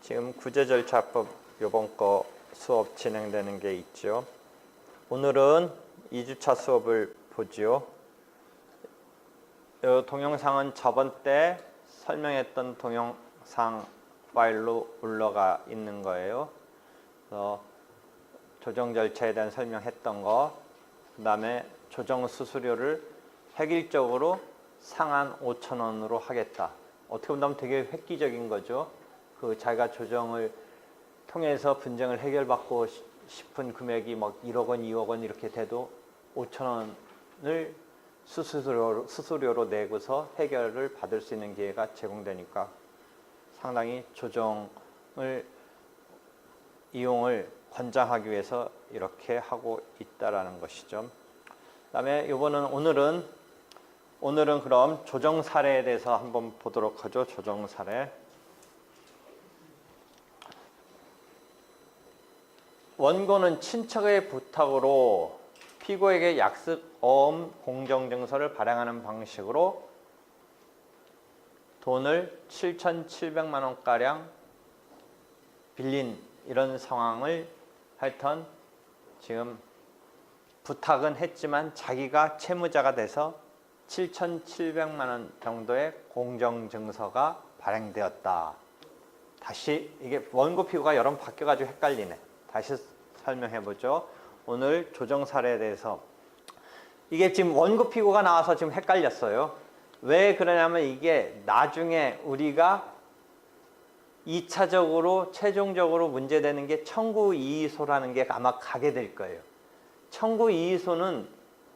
지금 구제절차법 요번 거 수업 진행되는 게 있죠. 오늘은 2주차 수업을 보지요. 이 동영상은 저번 때 설명했던 동영상 파일로 올라가 있는 거예요. 그래서 조정 절차에 대한 설명했던 거, 그 다음에 조정 수수료를 획일적으로 상한 5,000원으로 하겠다. 어떻게 보면 되게 획기적인 거죠. 그 자기가 조정을 통해서 분쟁을 해결받고 싶은 금액이 막 1억 원, 2억 원 이렇게 돼도 5,000원을 수수료로 내고서 해결을 받을 수 있는 기회가 제공되니까 상당히 조정을 이용을 권장하기 위해서 이렇게 하고 있다라는 것이죠. 그다음에 오늘은 그럼 조정 사례에 대해서 한번 보도록 하죠. 조정 사례. 원고는 친척의 부탁으로 피고에게 약습어음 공정증서를 발행하는 방식으로 돈을 7,700만 원가량 빌린 이런 상황을 하여튼 지금 부탁은 했지만 자기가 채무자가 돼서 7,700만 원 정도의 공정증서가 발행되었다. 다시 이게 원고 피고가 여러 번 바뀌어가지고 헷갈리네. 다시 설명해 보죠. 오늘 조정 사례에 대해서 이게 지금 원고 피고가 나와서 지금 헷갈렸어요. 왜 그러냐면 이게 나중에 우리가 2차적으로 최종적으로 문제되는 게 청구이의소라는 게 아마 가게 될 거예요. 청구이의소는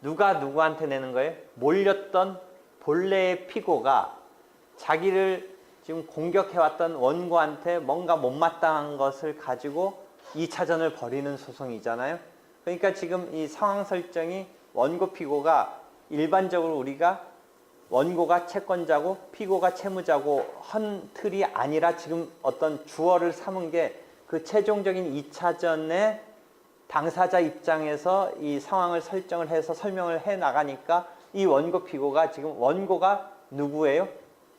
누가 누구한테 내는 거예요? 몰렸던 본래의 피고가 자기를 지금 공격해왔던 원고한테 뭔가 못마땅한 것을 가지고 2차전을 벌이는 소송이잖아요. 그러니까 지금 이 상황 설정이 원고 피고가 일반적으로 우리가 원고가 채권자고 피고가 채무자고 한 틀이 아니라 지금 어떤 주어를 삼은 게 그 최종적인 2차전의 당사자 입장에서 이 상황을 설정을 해서 설명을 해 나가니까 이 원고 피고가 지금 원고가 누구예요?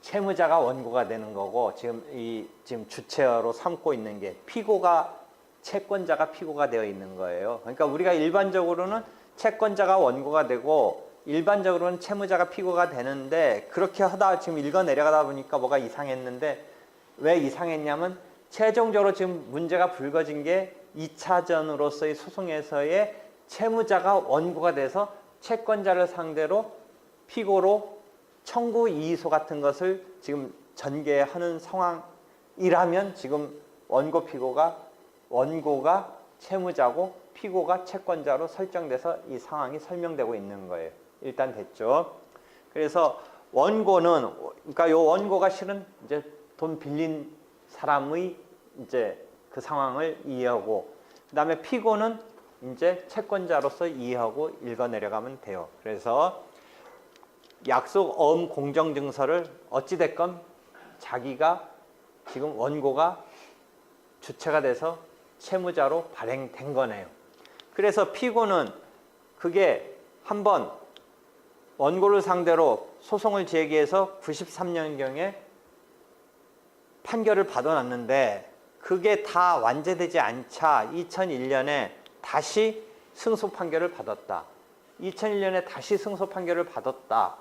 채무자가 원고가 되는 거고 지금 주체어로 삼고 있는 게 피고가 채권자가 피고가 되어 있는 거예요. 그러니까 우리가 일반적으로는 채권자가 원고가 되고 일반적으로는 채무자가 피고가 되는데 그렇게 하다 지금 읽어 내려가다 보니까 뭐가 이상했는데 왜 이상했냐면 최종적으로 지금 문제가 불거진 게 2차전으로서의 소송에서의 채무자가 원고가 돼서 채권자를 상대로 피고로 청구이의소 같은 것을 지금 전개하는 상황이라면 지금 원고가 채무자고 피고가 채권자로 설정돼서 이 상황이 설명되고 있는 거예요. 일단 됐죠. 그래서 그러니까 요 원고가 실은 이제 돈 빌린 사람의 이제 그 상황을 이해하고, 그 다음에 피고는 이제 채권자로서 이해하고 읽어 내려가면 돼요. 그래서 약속어음 공정증서를 어찌됐건 자기가 지금 원고가 주체가 돼서 채무자로 발행된 거네요. 그래서 피고는 그게 한번 원고를 상대로 소송을 제기해서 93년경에 판결을 받아놨는데 그게 다 완제되지 않자 2001년에 다시 승소 판결을 받았다. 2001년에 다시 승소 판결을 받았다.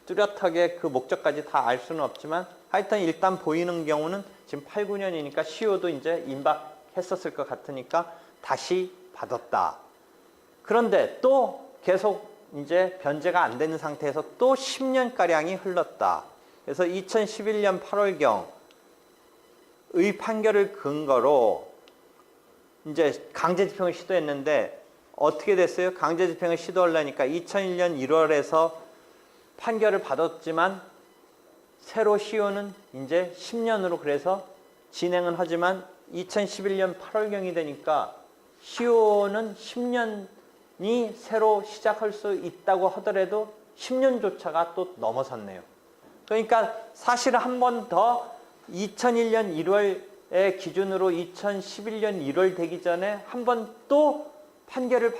뚜렷하게 그 목적까지 다 알 수는 없지만 하여튼 일단 보이는 경우는 지금 8, 9년이니까 시효도 이제 임박했었을 것 같으니까 다시 받았다. 그런데 또 계속 이제 변제가 안 되는 상태에서 또 10년가량이 흘렀다. 그래서 2011년 8월경의 판결을 근거로 이제 강제집행을 시도했는데 어떻게 됐어요? 강제집행을 시도하려니까 2001년 1월에서 판결을 받았지만 새로 시효는 이제 10년으로 그래서 진행은 하지만 2011년 8월경이 되니까 시효는 10년이 새로 시작할 수 있다고 하더라도 10년조차가 또 넘어섰네요. 그러니까 사실 한 번 더 2001년 1월의 기준으로 2011년 1월 되기 전에 한 번 또 판결을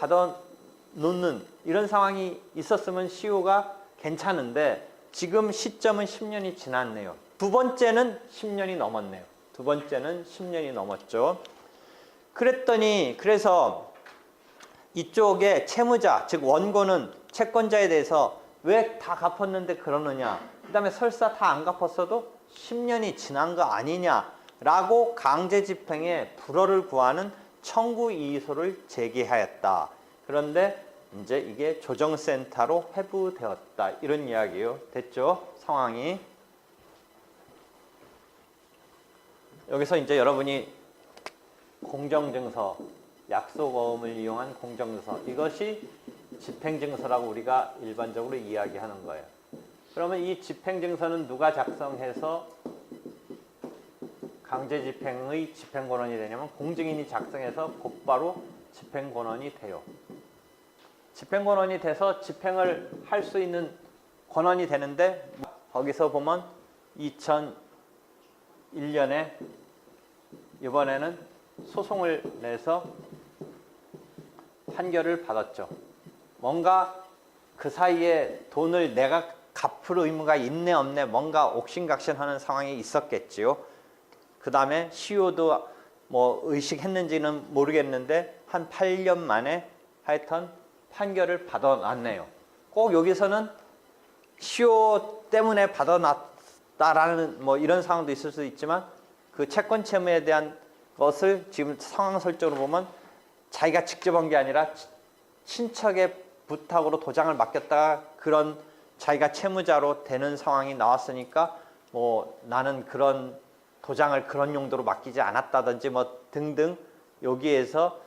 놓는 이런 상황이 있었으면 시효가 괜찮은데 지금 시점은 10년이 지났네요. 두 번째는 10년이 넘었네요. 두 번째는 10년이 넘었죠. 그래서 이쪽에 채무자, 즉 원고는 채권자에 대해서 왜 다 갚았는데 그러느냐, 그 다음에 설사 다 안 갚았어도 10년이 지난 거 아니냐라고 강제집행에 불허를 구하는 청구 이의소를 제기하였다. 그런데 이제 이게 조정센터로 회부되었다. 이런 이야기예요. 됐죠? 상황이. 여기서 이제 여러분이 공정증서, 약속어음을 이용한 공정증서, 이것이 집행증서라고 우리가 일반적으로 이야기하는 거예요. 그러면 이 집행증서는 누가 작성해서 강제집행의 집행권원이 되냐면 공증인이 작성해서 곧바로 집행권원이 돼요. 집행권원이 돼서 집행을 할 수 있는 권한이 되는데, 거기서 보면 2001년에 이번에는 소송을 내서 판결을 받았죠. 뭔가 그 사이에 돈을 내가 갚을 의무가 있네 없네 뭔가 옥신각신하는 상황이 있었겠지요. 그 다음에 시효도 뭐 의식했는지는 모르겠는데 한 8년 만에 하여튼 판결을 받아놨네요. 꼭 여기서는 시효 때문에 받아놨다라는 뭐 이런 상황도 있을 수 있지만, 그 채권 채무에 대한 것을 지금 상황 설정으로 보면 자기가 직접 한 게 아니라 친척의 부탁으로 도장을 맡겼다가 그런 자기가 채무자로 되는 상황이 나왔으니까 뭐 나는 그런 도장을 그런 용도로 맡기지 않았다든지 뭐 등등, 여기에서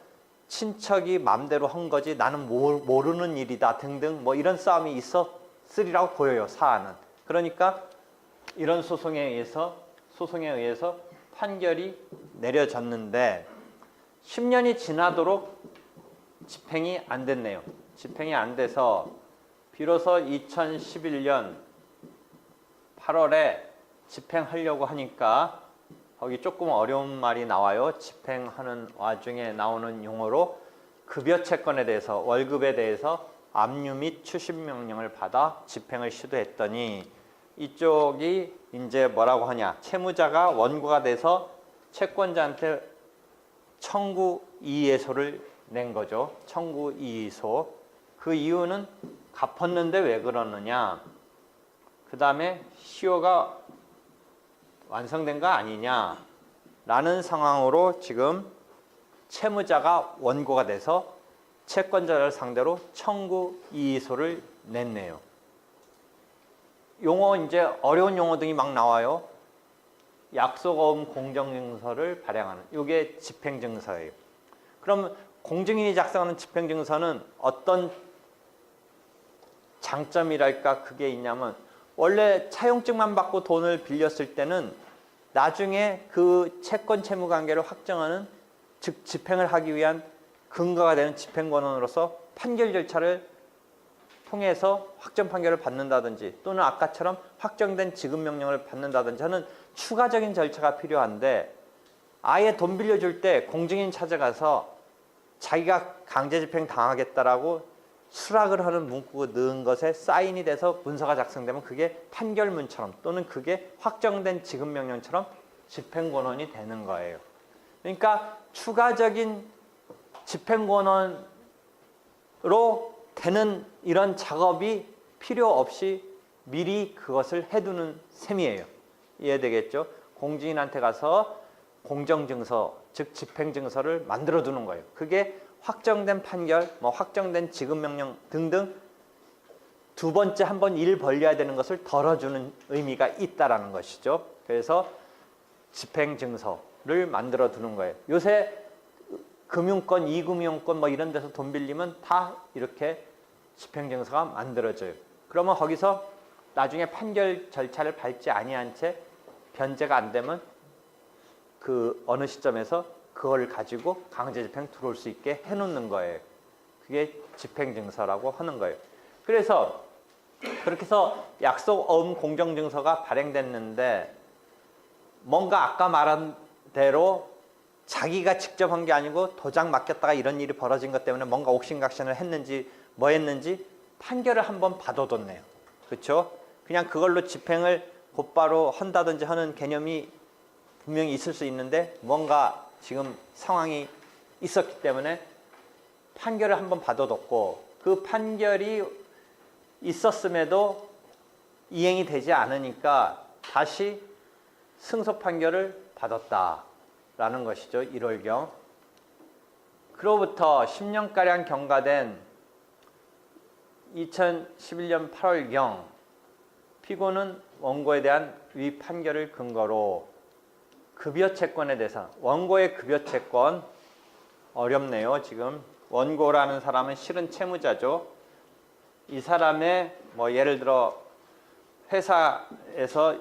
친척이 마음대로 한 거지 나는 모르는 일이다 등등 뭐 이런 싸움이 있었으리라고 보여요, 사안은. 그러니까 이런 소송에 의해서 판결이 내려졌는데 10년이 지나도록 집행이 안 됐네요. 집행이 안 돼서 비로소 2011년 8월에 집행하려고 하니까 거기 조금 어려운 말이 나와요. 집행하는 와중에 나오는 용어로 급여 채권에 대해서, 월급에 대해서 압류 및 추심 명령을 받아 집행을 시도했더니 이쪽이 이제 뭐라고 하냐, 채무자가 원고가 돼서 채권자한테 청구 이의소를 낸 거죠. 청구 이의소. 그 이유는 갚았는데 왜 그러느냐, 그 다음에 시효가 완성된 거 아니냐 라는 상황으로 지금 채무자가 원고가 돼서 채권자를 상대로 청구 이의소를 냈네요. 용어, 이제 어려운 용어 등이 막 나와요. 약속어음 공정증서를 발행하는, 이게 집행증서예요. 그럼 공증인이 작성하는 집행증서는 어떤 장점이랄까 그게 있냐면, 원래 차용증만 받고 돈을 빌렸을 때는 나중에 그 채권 채무 관계를 확정하는, 즉 집행을 하기 위한 근거가 되는 집행권원으로서 판결 절차를 통해서 확정 판결을 받는다든지 또는 아까처럼 확정된 지급 명령을 받는다든지 하는 추가적인 절차가 필요한데, 아예 돈 빌려줄 때 공증인 찾아가서 자기가 강제집행 당하겠다라고 수락을 하는 문구가 넣은 것에 사인이 돼서 문서가 작성되면 그게 판결문처럼 또는 그게 확정된 지급명령처럼 집행권원이 되는 거예요. 그러니까 추가적인 집행권원으로 되는 이런 작업이 필요 없이 미리 그것을 해두는 셈이에요. 이해되겠죠? 공증인한테 가서 공정증서, 즉 집행증서를 만들어 두는 거예요. 그게 확정된 판결, 뭐 확정된 지급명령 등등 두 번째 한번 일 벌려야 되는 것을 덜어주는 의미가 있다라는 것이죠. 그래서 집행증서를 만들어 두는 거예요. 요새 금융권, 이금융권 뭐 이런 데서 돈 빌리면 다 이렇게 집행증서가 만들어져요. 그러면 거기서 나중에 판결 절차를 밟지 아니한 채 변제가 안 되면 그 어느 시점에서 그걸 가지고 강제집행 들어올 수 있게 해놓는 거예요. 그게 집행증서라고 하는 거예요. 그래서 그렇게 해서 약속어음 공정증서가 발행됐는데, 뭔가 아까 말한 대로 자기가 직접 한 게 아니고 도장 맡겼다가 이런 일이 벌어진 것 때문에 뭔가 옥신각신을 했는지 뭐 했는지 판결을 한번 받아뒀네요. 그렇죠? 그냥 그걸로 집행을 곧바로 한다든지 하는 개념이 분명히 있을 수 있는데 뭔가 지금 상황이 있었기 때문에 판결을 한번 받아뒀고 그 판결이 있었음에도 이행이 되지 않으니까 다시 승소 판결을 받았다라는 것이죠. 1월경. 그로부터 10년가량 경과된 2011년 8월경 피고는 원고에 대한 위 판결을 근거로 급여 채권에 대해서 원고의 급여 채권 어렵네요. 지금 원고라는 사람은 실은 채무자죠. 이 사람의 뭐 예를 들어 회사에서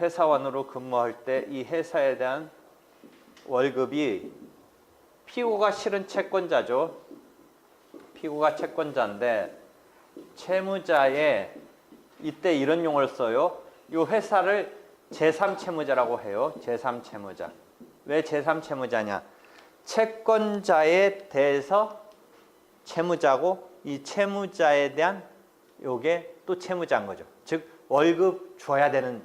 회사원으로 근무할 때 이 회사에 대한 월급이 피고가 실은 채권자죠. 피고가 채권자인데 채무자의 이때 이런 용어를 써요. 이 회사를 제3채무자라고 해요. 제3채무자. 왜 제3채무자냐? 채권자에 대해서 채무자고 이 채무자에 대한 요게 또 채무자인 거죠. 즉 월급 줘야 되는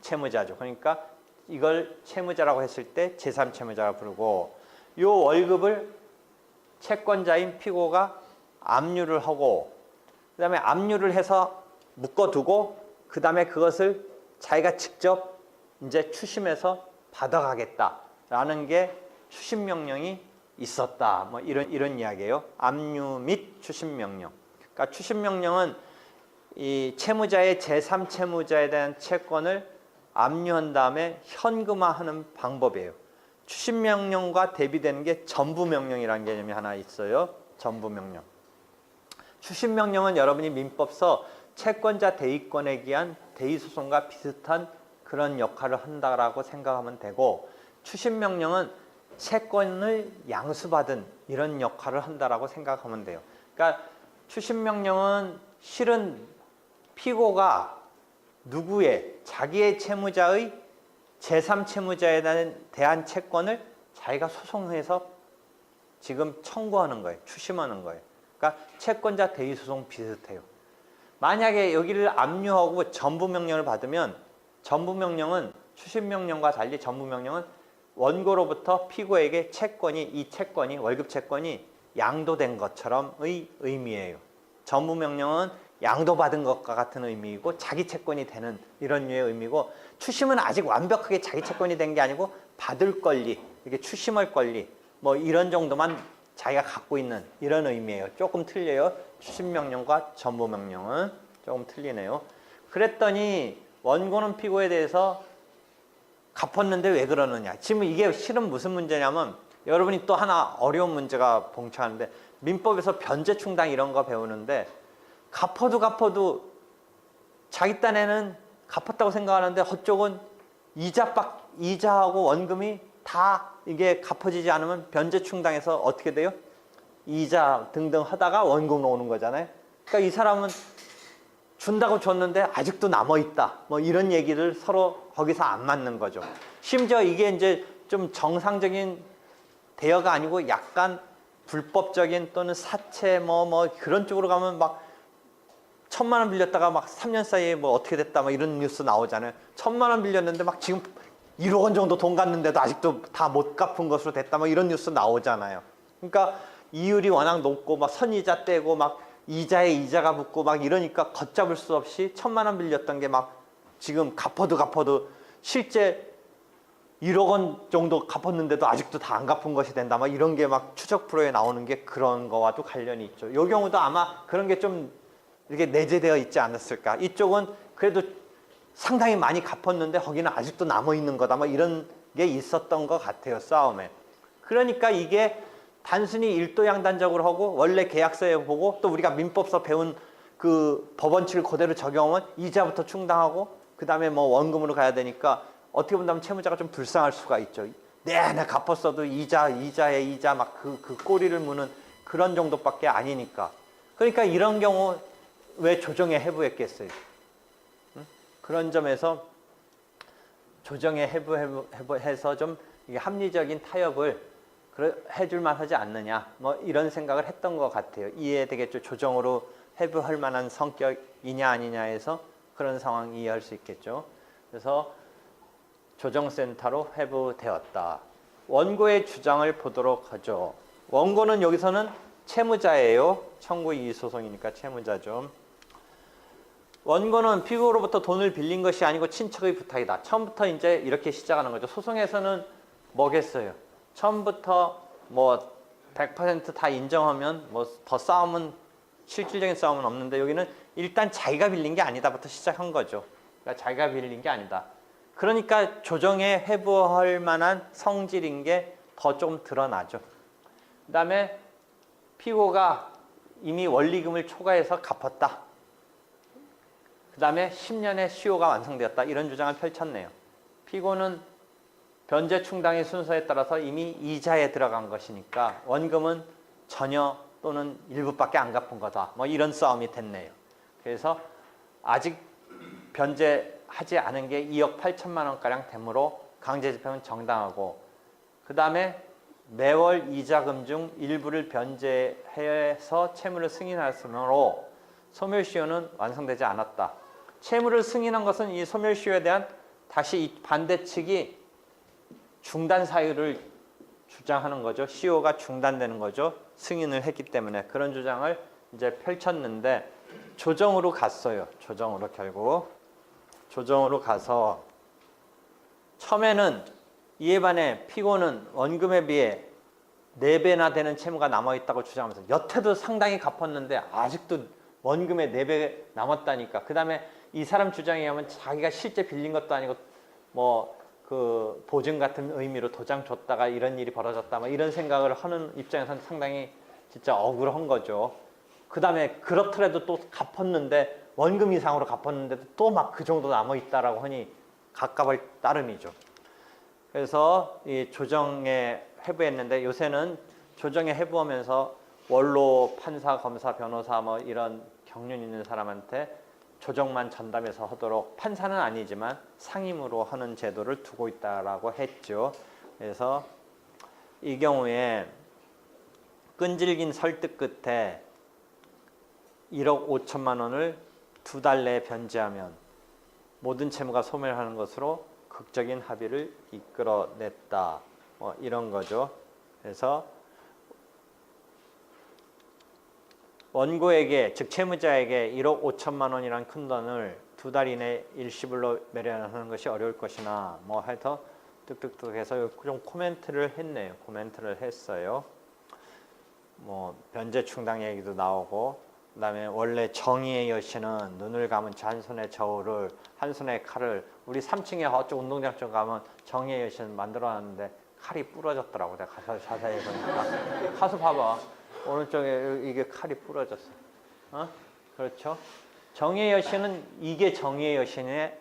채무자죠. 그러니까 이걸 채무자라고 했을 때 제3채무자가 부르고 요 월급을 채권자인 피고가 압류를 하고 그다음에 압류를 해서 묶어두고 그다음에 그것을 자기가 직접 이제 추심해서 받아가겠다라는 게 추심 명령이 있었다. 뭐 이런 이야기예요. 압류 및 추심 명령. 그러니까 추심 명령은 이 채무자의 제3채무자에 대한 채권을 압류한 다음에 현금화하는 방법이에요. 추심 명령과 대비되는 게 전부 명령이라는 개념이 하나 있어요. 전부 명령. 추심 명령은 여러분이 민법서 채권자 대의권에 기한 대의소송과 비슷한 그런 역할을 한다라고 생각하면 되고 추심 명령은 채권을 양수받은 이런 역할을 한다라고 생각하면 돼요. 그러니까 추심 명령은 실은 피고가 누구의 자기의 채무자의 제3채무자에 대한 채권을 자기가 소송해서 지금 청구하는 거예요. 추심하는 거예요. 그러니까 채권자 대의소송 비슷해요. 만약에 여기를 압류하고 전부명령을 받으면 전부명령은 추심명령과 달리 전부명령은 원고로부터 피고에게 이 채권이 월급 채권이 양도된 것처럼의 의미예요. 전부명령은 양도받은 것과 같은 의미이고 자기 채권이 되는 이런 류의 의미고 추심은 아직 완벽하게 자기 채권이 된 게 아니고 받을 권리, 이게 추심할 권리 뭐 이런 정도만 자기가 갖고 있는 이런 의미예요. 조금 틀려요. 추심명령과 전부명령은 조금 틀리네요. 그랬더니 원고는 피고에 대해서 갚았는데 왜 그러느냐. 지금 이게 실은 무슨 문제냐면 여러분이 또 하나 어려운 문제가 봉착하는데 민법에서 변제충당 이런 거 배우는데 갚아도 자기 딴에는 갚았다고 생각하는데 그쪽은 이자하고 원금이 다 이게 갚아지지 않으면 변제충당해서 어떻게 돼요? 이자 등등 하다가 원금으로 오는 거잖아요. 그러니까 이 사람은 준다고 줬는데 아직도 남아있다. 뭐 이런 얘기를 서로 거기서 안 맞는 거죠. 심지어 이게 이제 좀 정상적인 대여가 아니고 약간 불법적인 또는 사채 뭐 그런 쪽으로 가면 막 1,000만 원 빌렸다가 막 3년 사이에 뭐 어떻게 됐다 막 이런 뉴스 나오잖아요. 1,000만 원 빌렸는데 막 지금 1억 원 정도 돈 갔는데도 아직도 다 못 갚은 것으로 됐다 막 이런 뉴스 나오잖아요. 그러니까 이율이 워낙 높고 막 선이자 떼고 막 이자에 이자가 붙고 막 이러니까 걷잡을 수 없이 1,000만 원 빌렸던 게 막 지금 갚아도 실제 1억 원 정도 갚았는데도 아직도 다 안 갚은 것이 된다 막 이런 게 막 추적 프로에 나오는 게 그런 거와도 관련이 있죠. 이 경우도 아마 그런 게 좀 이렇게 내재되어 있지 않았을까. 이쪽은 그래도 상당히 많이 갚았는데 거기는 아직도 남아있는 거다 막 이런 게 있었던 것 같아요. 싸움에. 그러니까 이게 단순히 일도양단적으로 하고 원래 계약서에 보고 또 우리가 민법서 배운 그 법원칙을 그대로 적용하면 이자부터 충당하고 그 다음에 뭐 원금으로 가야 되니까 어떻게 본다면 채무자가 좀 불쌍할 수가 있죠. 내가 갚았어도 이자에 이자 막 그 꼬리를 무는 그런 정도밖에 아니니까. 그러니까 이런 경우 왜 조정에 해부했겠어요. 응? 그런 점에서 조정에 해부해서 좀 이게 합리적인 타협을 해줄만 하지 않느냐, 뭐 이런 생각을 했던 것 같아요. 이해되겠죠? 조정으로 회부할 만한 성격이냐 아니냐에서 그런 상황 이해할 수 있겠죠. 그래서 조정센터로 회부되었다. 원고의 주장을 보도록 하죠. 원고는 여기서는 채무자예요. 청구 이의 소송이니까 채무자죠. 원고는 피고로부터 돈을 빌린 것이 아니고 친척의 부탁이다. 처음부터 이제 이렇게 시작하는 거죠. 소송에서는 뭐겠어요? 처음부터 뭐 100% 다 인정하면 뭐 더 싸움은 실질적인 싸움은 없는데 여기는 일단 자기가 빌린 게 아니다부터 시작한 거죠. 그러니까 자기가 빌린 게 아니다. 그러니까 조정에 회부할 만한 성질인 게 더 좀 드러나죠. 그 다음에 피고가 이미 원리금을 초과해서 갚았다. 그 다음에 10년의 수요가 완성되었다. 이런 주장을 펼쳤네요. 피고는 변제 충당의 순서에 따라서 이미 이자에 들어간 것이니까 원금은 전혀 또는 일부밖에 안 갚은 거다. 뭐 이런 싸움이 됐네요. 그래서 아직 변제하지 않은 게 2억 8천만 원가량 되므로 강제집행은 정당하고 그 다음에 매월 이자금 중 일부를 변제해서 채무를 승인하였으므로 소멸시효는 완성되지 않았다. 채무를 승인한 것은 이 소멸시효에 대한 다시 이 반대 측이 중단 사유를 주장하는 거죠. 시효가 중단되는 거죠. 승인을 했기 때문에 그런 주장을 이제 펼쳤는데 조정으로 갔어요. 조정으로 결국 조정으로 가서 처음에는 이에 반해 피고는 원금에 비해 4배나 되는 채무가 남아있다고 주장하면서 여태도 상당히 갚았는데 아직도 원금의 4배 남았다니까. 그 다음에 이 사람 주장에 의하면 자기가 실제 빌린 것도 아니고 뭐 그 보증 같은 의미로 도장 줬다가 이런 일이 벌어졌다 뭐 이런 생각을 하는 입장에서는 상당히 진짜 억울한 거죠. 그 다음에 그렇더라도 또 갚았는데 원금 이상으로 갚았는데도 또 막 그 정도 남아있다라고 하니 갑갑할 따름이죠. 그래서 이 조정에 회부했는데 요새는 조정에 회부하면서 원로, 판사, 검사, 변호사 뭐 이런 경륜 있는 사람한테 조정만 전담해서 하도록 판사는 아니지만 상임으로 하는 제도를 두고 있다라고 했죠. 그래서 이 경우에 끈질긴 설득 끝에 1억 5천만 원을 2달 내에 변제하면 모든 채무가 소멸하는 것으로 극적인 합의를 이끌어냈다. 뭐 이런 거죠. 그래서 원고에게 즉 채무자에게 1억 5천만 원이란 큰 돈을 2달 이내 일시불로 매려하는 것이 어려울 것이나 뭐 해서 뚝뚝뚝 해서 좀 코멘트를 했네요. 코멘트를 했어요. 뭐 변제 충당 얘기도 나오고 그다음에 원래 정의의 여신은 눈을 감은 채 한 손에 저울을 한 손에 칼을 우리 3층에 저쪽 운동장 쪽 가면 정의의 여신 만들어놨는데 칼이 부러졌더라고. 내가 가서 자세히 보니까 가서 봐봐. 오른쪽에 이게 칼이 부러졌어. 그렇죠? 정의의 여신은 이게 정의의 여신의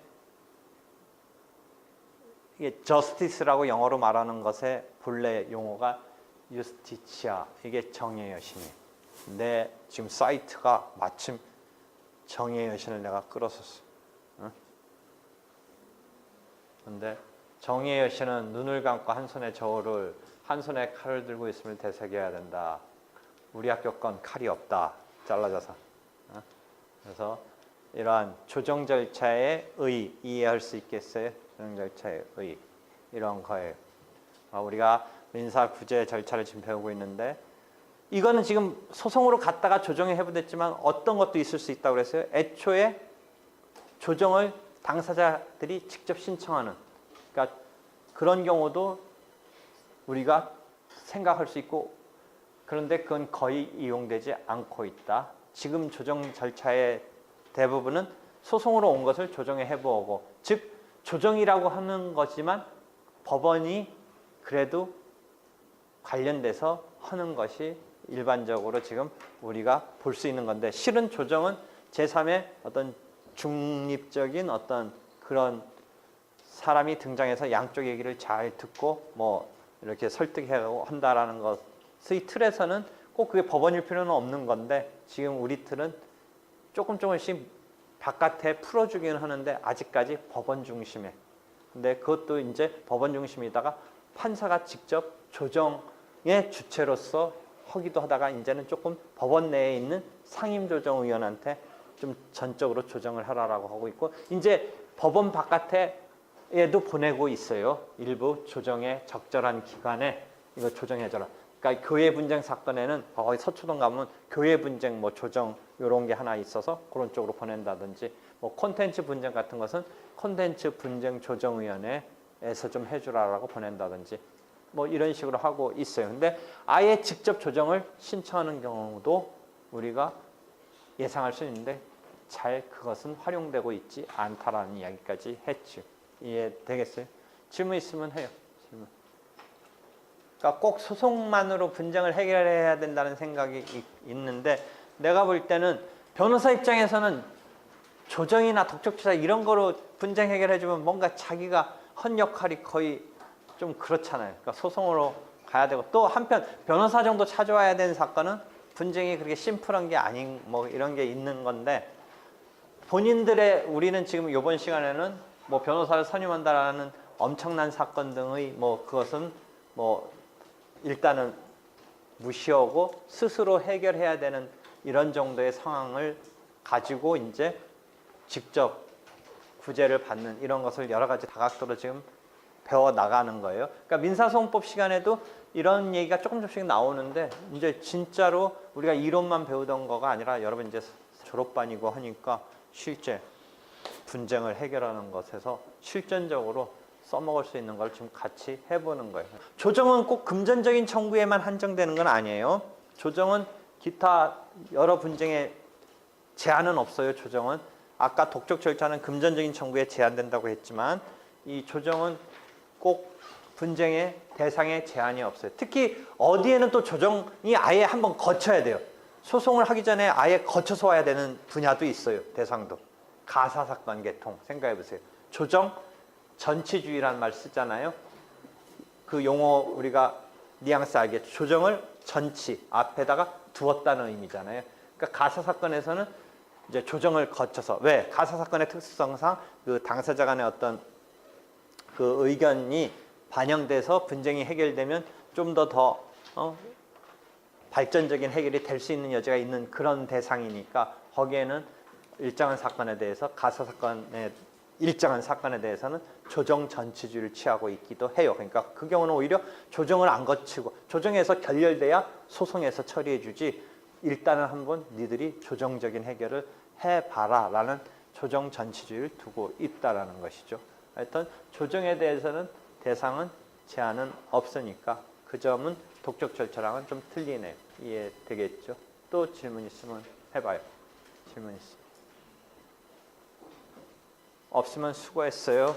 이게 justice라고 영어로 말하는 것의 본래 용어가 justitia. 이게 정의의 여신이에요. 내 지금 사이트가 마침 정의의 여신을 내가 끌었었어. 근데 정의의 여신은 눈을 감고 한 손에 저울을 한 손에 칼을 들고 있음을 되새겨야 된다. 우리 학교 건 칼이 없다. 잘라져서. 그래서 이러한 조정 절차의 의 이해할 수 있겠어요? 조정 절차의 의 이런 거예요. 우리가 민사 구제 절차를 지금 배우고 있는데 이거는 지금 소송으로 갔다가 조정에 회부됐지만 어떤 것도 있을 수 있다고 그랬어요. 애초에 조정을 당사자들이 직접 신청하는 그러니까 그런 경우도 우리가 생각할 수 있고 그런데 그건 거의 이용되지 않고 있다. 지금 조정 절차의 대부분은 소송으로 온 것을 조정에 회부하고 즉 조정이라고 하는 거지만 법원이 그래도 관련돼서 하는 것이 일반적으로 지금 우리가 볼 수 있는 건데 실은 조정은 제3의 어떤 중립적인 어떤 그런 사람이 등장해서 양쪽 얘기를 잘 듣고 뭐 이렇게 설득해야 한다라는 것의 틀에서는 꼭 그게 법원일 필요는 없는 건데 지금 우리 틀은 조금씩 바깥에 풀어주기는 하는데 아직까지 법원 중심에 근데 그것도 이제 법원 중심이다가 판사가 직접 조정 조정의 주체로서 하기도 하다가 이제는 조금 법원 내에 있는 상임조정위원한테 좀 전적으로 조정을 하라라고 하고 있고 이제 법원 바깥에도 보내고 있어요. 일부 조정의 적절한 기관에 이거 조정해줘라. 그러니까 교회 분쟁 사건에는 거기 서초동 가면 교회 분쟁 뭐 조정 이런 게 하나 있어서 그런 쪽으로 보낸다든지 뭐 콘텐츠 분쟁 같은 것은 콘텐츠 분쟁 조정위원회에서 좀 해주라라고 보낸다든지 뭐 이런 식으로 하고 있어요. 근데 아예 직접 조정을 신청하는 경우도 우리가 예상할 수 있는데 잘 그것은 활용되고 있지 않다라는 이야기까지 했죠. 이해되겠어요? 질문 있으면 해요. 질문. 그러니까 꼭 소송만으로 분쟁을 해결해야 된다는 생각이 있는데 내가 볼 때는 변호사 입장에서는 조정이나 독촉조사 이런 거로 분쟁 해결해주면 뭔가 자기가 한 역할이 거의 좀 그렇잖아요. 그러니까 소송으로 가야 되고 또 한편 변호사 정도 찾아와야 되는 사건은 분쟁이 그렇게 심플한 게 아닌 뭐 이런 게 있는 건데 본인들의 우리는 지금 이번 시간에는 뭐 변호사를 선임한다라는 엄청난 사건 등의 뭐 그것은 뭐 일단은 무시하고 스스로 해결해야 되는 이런 정도의 상황을 가지고 이제 직접 구제를 받는 이런 것을 여러 가지 다각도로 지금 배워 나가는 거예요. 그러니까 민사소송법 시간에도 이런 얘기가 조금씩 나오는데 이제 진짜로 우리가 이론만 배우던 거가 아니라 여러분 이제 졸업반이고 하니까 실제 분쟁을 해결하는 것에서 실전적으로 써먹을 수 있는 걸 지금 같이 해보는 거예요. 조정은 꼭 금전적인 청구에만 한정되는 건 아니에요. 조정은 기타 여러 분쟁에 제한은 없어요. 조정은 아까 독촉 절차는 금전적인 청구에 제한된다고 했지만 이 조정은 꼭 분쟁의 대상에 제한이 없어요. 특히 어디에는 또 조정이 아예 한번 거쳐야 돼요. 소송을 하기 전에 아예 거쳐서 와야 되는 분야도 있어요. 대상도. 가사사건 개통 생각해 보세요. 조정, 전치주의라는 말 쓰잖아요. 그 용어 우리가 뉘앙스 알겠죠. 조정을 전치 앞에다가 두었다는 의미잖아요. 그러니까 가사사건에서는 이제 조정을 거쳐서 왜? 가사사건의 특수성상 그 당사자 간의 어떤 그 의견이 반영돼서 분쟁이 해결되면 좀 더 발전적인 해결이 될 수 있는 여지가 있는 그런 대상이니까 거기에는 일정한 사건에 대해서 가사사건의 일정한 사건에 대해서는 조정 전치주의를 취하고 있기도 해요. 그러니까 그 경우는 오히려 조정을 안 거치고 조정에서 결렬돼야 소송에서 처리해 주지 일단은 한번 니들이 조정적인 해결을 해봐라 라는 조정 전치주의를 두고 있다라는 것이죠. 하여튼 조정에 대해서는 대상은 제한은 없으니까 그 점은 독촉 절차랑은 좀 틀리네요. 이해되겠죠? 또 질문 있으면 해봐요. 질문 있으면. 없으면 수고했어요.